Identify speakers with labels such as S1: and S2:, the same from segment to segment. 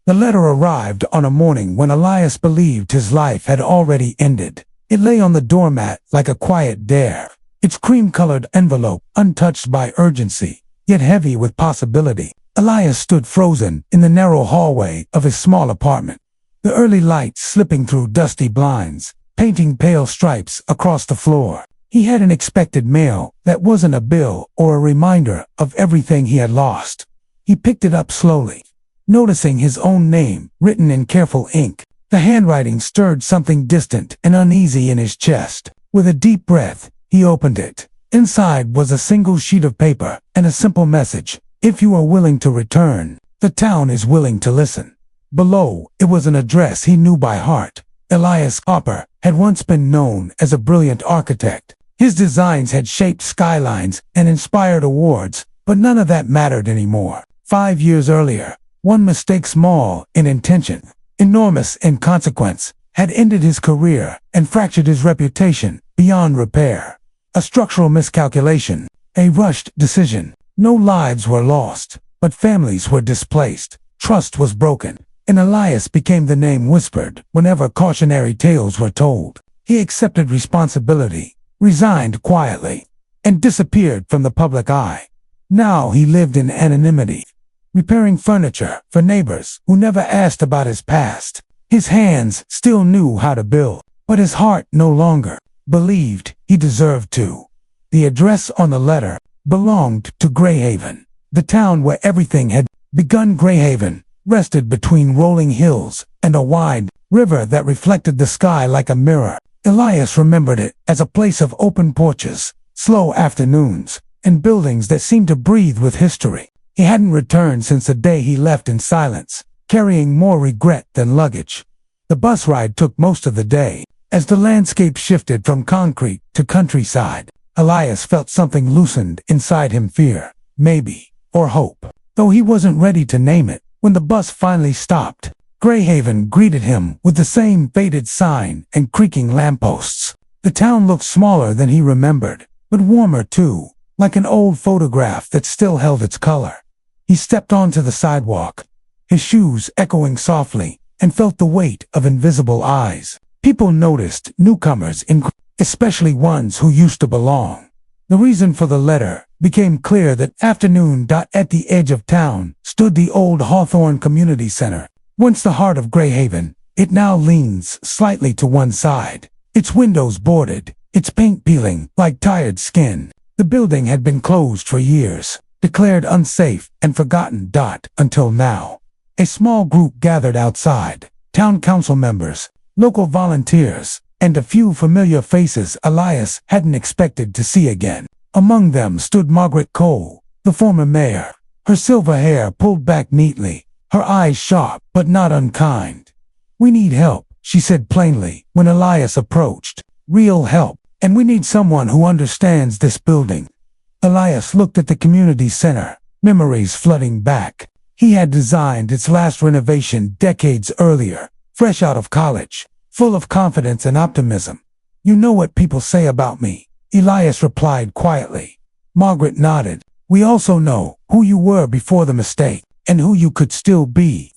S1: The letter arrived on a morning when Elias believed his life had already ended. It lay on the doormat like a quiet dare, its cream-colored envelope untouched by urgency, yet heavy with possibility. Elias stood frozen in the narrow hallway of his small apartment, the early light slipping through dusty blinds, painting pale stripes across the floor. He hadn't expected mail that wasn't a bill or a reminder of everything he had lost. He picked it up slowly, noticing his own name written in careful ink. The handwriting stirred something distant and uneasy in his chest. With a deep breath, he opened it. Inside was a single sheet of paper and a simple message: "If you are willing to return, the town is willing to listen." Below, it was an address he knew by heart. Elias Hopper had once been known as a brilliant architect. His designs had shaped skylines and inspired awards, but none of that mattered anymore. 5 years earlier, one mistake, small in intention, enormous in consequence, had ended his career and fractured his reputation beyond repair. A structural miscalculation, a rushed decision. No lives were lost, but families were displaced. Trust was broken, and Elias became the name whispered whenever cautionary tales were told. He accepted responsibility, resigned quietly, and disappeared from the public eye. Now he lived in anonymity, repairing furniture for neighbors who never asked about his past. His hands still knew how to build, but his heart no longer believed he deserved to. The address on the letter belonged to Greyhaven, the town where everything had begun. Greyhaven rested between rolling hills and a wide river that reflected the sky like a mirror. Elias remembered it as a place of open porches, slow afternoons, and buildings that seemed to breathe with history. He hadn't returned since the day he left in silence, carrying more regret than luggage. The bus ride took most of the day. As the landscape shifted from concrete to countryside, Elias felt something loosened inside him: fear, maybe, or hope, though he wasn't ready to name it. When the bus finally stopped, Greyhaven greeted him with the same faded sign and creaking lampposts. The town looked smaller than he remembered, but warmer too, like an old photograph that still held its color. He stepped onto the sidewalk, his shoes echoing softly, and felt the weight of invisible eyes. People noticed newcomers, especially ones who used to belong. The reason for the letter became clear that afternoon. At the edge of town stood the old Hawthorne Community Center. Once the heart of Greyhaven, it now leans slightly to one side, its windows boarded, its paint peeling like tired skin. The building had been closed for years, declared unsafe and forgotten. Until now. A small group gathered outside: town council members, local volunteers, and a few familiar faces Elias hadn't expected to see again. Among them stood Margaret Cole, the former mayor, her silver hair pulled back neatly, her eyes sharp but not unkind. "We need help," she said plainly when Elias approached. "Real help, and we need someone who understands this building." Elias looked at the community center, memories flooding back. He had designed its last renovation decades earlier, fresh out of college, full of confidence and optimism. "You know what people say about me," Elias replied quietly. Margaret nodded. "We also know who you were before the mistake, and who you could still be."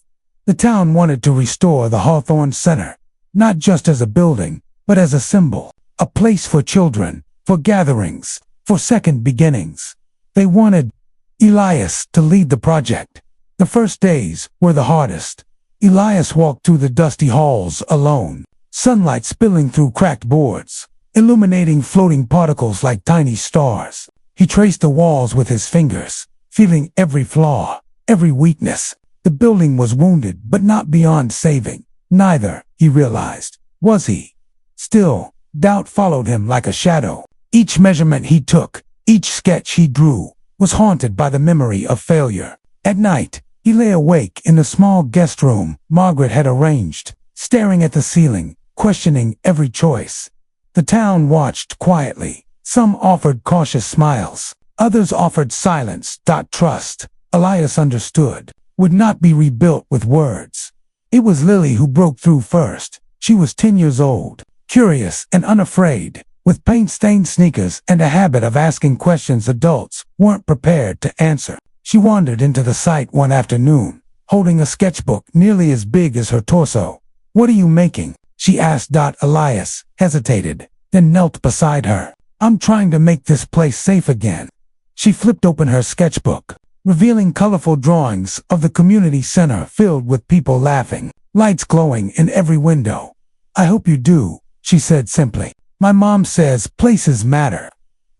S1: The town wanted to restore the Hawthorne Center, not just as a building, but as a symbol, a place for children, for gatherings, for second beginnings. They wanted Elias to lead the project. The first days were the hardest. Elias walked through the dusty halls alone, sunlight spilling through cracked boards, illuminating floating particles like tiny stars. He traced the walls with his fingers, feeling every flaw, every weakness. The building was wounded, but not beyond saving. Neither, he realized, was he. Still, doubt followed him like a shadow. Each measurement he took, each sketch he drew, was haunted by the memory of failure. At night, he lay awake in the small guest room Margaret had arranged, staring at the ceiling, questioning every choice. The town watched quietly. Some offered cautious smiles. Others offered silence. Trust, Elias understood, would not be rebuilt with words. It was Lily who broke through first. She was 10 years old, curious and unafraid, with paint-stained sneakers and a habit of asking questions adults weren't prepared to answer. She wandered into the site one afternoon, holding a sketchbook nearly as big as her torso. "What are you making?" she asked. Elias hesitated, then knelt beside her. "I'm trying to make this place safe again." She flipped open her sketchbook, revealing colorful drawings of the community center filled with people laughing, lights glowing in every window. "I hope you do," she said simply. "My mom says places matter."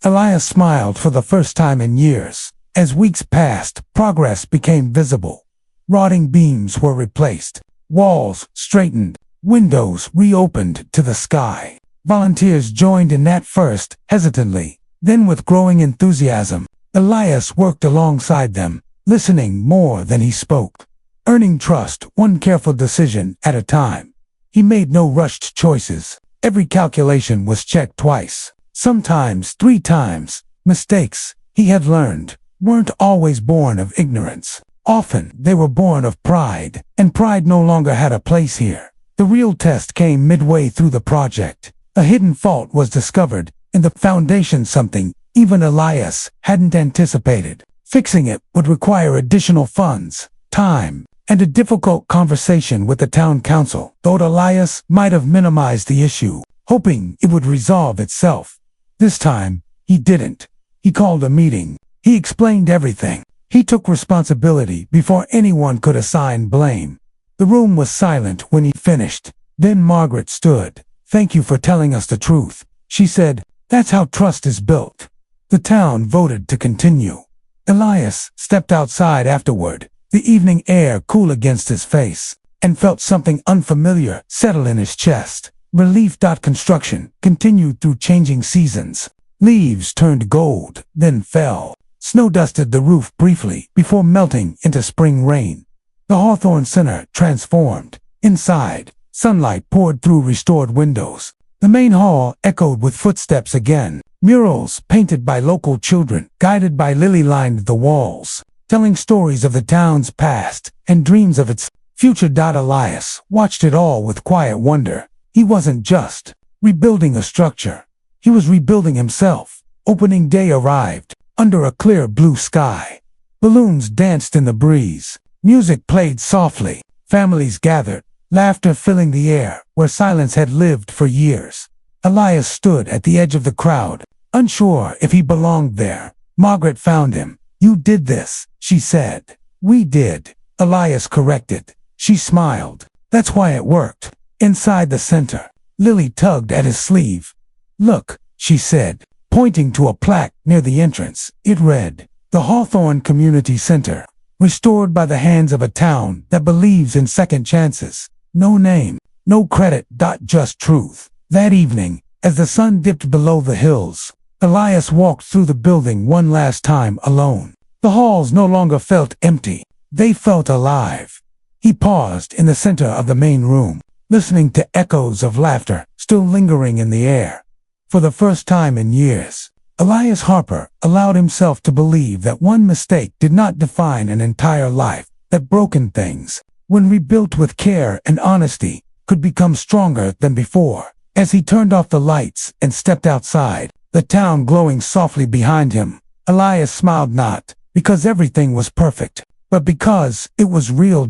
S1: Elias smiled for the first time in years. As weeks passed, progress became visible. Rotting beams were replaced, walls straightened, windows reopened to the sky. Volunteers joined in at first, hesitantly, then with growing enthusiasm. Elias worked alongside them, listening more than he spoke, earning trust one careful decision at a time. He made no rushed choices. Every calculation was checked twice, sometimes 3 times. Mistakes, he had learned, weren't always born of ignorance. Often they were born of pride, and pride no longer had a place here. The real test came midway through the project. A hidden fault was discovered in the foundation, something even Elias hadn't anticipated. Fixing it would require additional funds, time, and a difficult conversation with the town council. Though Elias might have minimized the issue, hoping it would resolve itself. This time, he didn't. He called a meeting. He explained everything. He took responsibility before anyone could assign blame. The room was silent when he finished. Then Margaret stood. "Thank you for telling us the truth," she said. "That's how trust is built." The town voted to continue. Elias stepped outside afterward, the evening air cool against his face, and felt something unfamiliar settle in his chest. Relief. Construction continued through changing seasons. Leaves turned gold, then fell. Snow dusted the roof briefly before melting into spring rain. The Hawthorne Center transformed. Inside, sunlight poured through restored windows. The main hall echoed with footsteps again. Murals painted by local children, guided by lily, lined the walls, telling stories of the town's past and dreams of its future. Elias watched it all with quiet wonder. He wasn't just rebuilding a structure. He was rebuilding himself. Opening day arrived, under a clear blue sky. Balloons danced in the breeze. Music played softly. Families gathered, laughter filling the air where silence had lived for years. Elias stood at the edge of the crowd, unsure if he belonged there. Margaret found him. "You did this," she said. "We did," Elias corrected. She smiled. "That's why it worked." Inside the center, Lily tugged at his sleeve. "Look," she said, pointing to a plaque near the entrance. It read, "The Hawthorne Community Center, restored by the hands of a town that believes in second chances." No name, no credit. Just truth. That evening, as the sun dipped below the hills, Elias walked through the building one last time alone. The halls no longer felt empty. They felt alive. He paused in the center of the main room, listening to echoes of laughter still lingering in the air. For the first time in years, Elias Harper allowed himself to believe that one mistake did not define an entire life, that broken things, when rebuilt with care and honesty, could become stronger than before. As he turned off the lights and stepped outside, the town glowing softly behind him, Elias smiled, not because everything was perfect, but because it was real.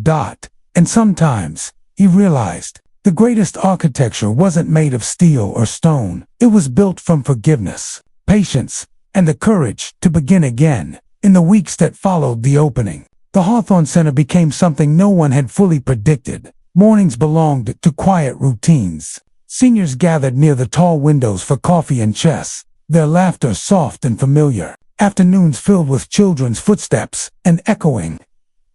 S1: And sometimes, he realized, the greatest architecture wasn't made of steel or stone. It was built from forgiveness, patience, and the courage to begin again. In the weeks that followed the opening, the Hawthorne Center became something no one had fully predicted. Mornings belonged to quiet routines. Seniors gathered near the tall windows for coffee and chess, their laughter soft and familiar. Afternoons filled with children's footsteps and echoing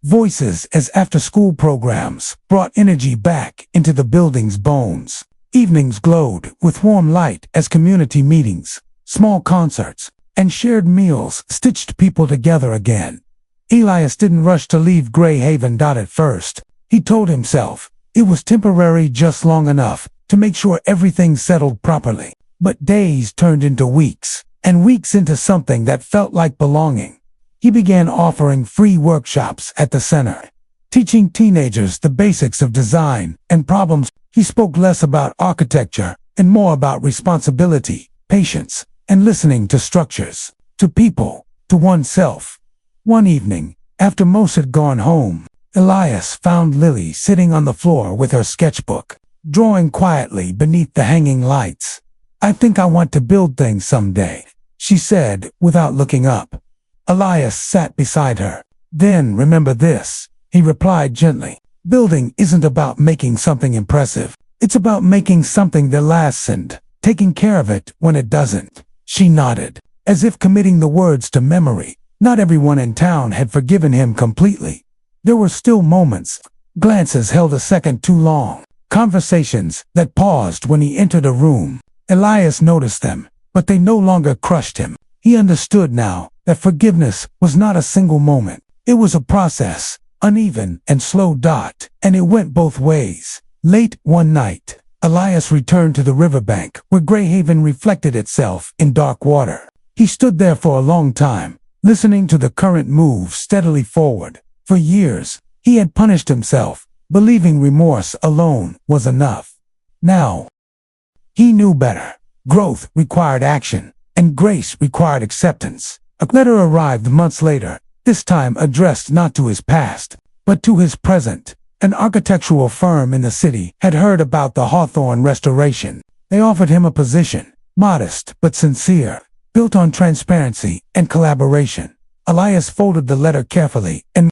S1: voices as after-school programs brought energy back into the building's bones. Evenings glowed with warm light as community meetings, small concerts, and shared meals stitched people together again. Elias didn't rush to leave Grey Haven. At first, he told himself it was temporary, just long enough to make sure everything settled properly. But days turned into weeks, and weeks into something that felt like belonging. He began offering free workshops at the center, teaching teenagers the basics of design and problems. He spoke less about architecture and more about responsibility, patience, and listening to structures, to people, to oneself. One evening, after most had gone home, Elias found Lily sitting on the floor with her sketchbook, drawing quietly beneath the hanging lights. "I think I want to build things someday," she said without looking up. Elias sat beside her. "Then remember this," he replied gently. "Building isn't about making something impressive. It's about making something that lasts and taking care of it when it doesn't." She nodded, as if committing the words to memory. Not everyone in town had forgiven him completely. There were still moments, glances held a second too long, conversations that paused when he entered a room. Elias noticed them, but they no longer crushed him. He understood now that forgiveness was not a single moment. It was a process, uneven and slow, and it went both ways. Late one night, Elias returned to the riverbank where Greyhaven reflected itself in dark water. He stood there for a long time, listening to the current move steadily forward. For years, he had punished himself, believing remorse alone was enough. Now, he knew better. Growth required action, and grace required acceptance. A letter arrived months later, this time addressed not to his past, but to his present. An architectural firm in the city had heard about the Hawthorne restoration. They offered him a position, modest but sincere, built on transparency and collaboration. Elias folded the letter carefully and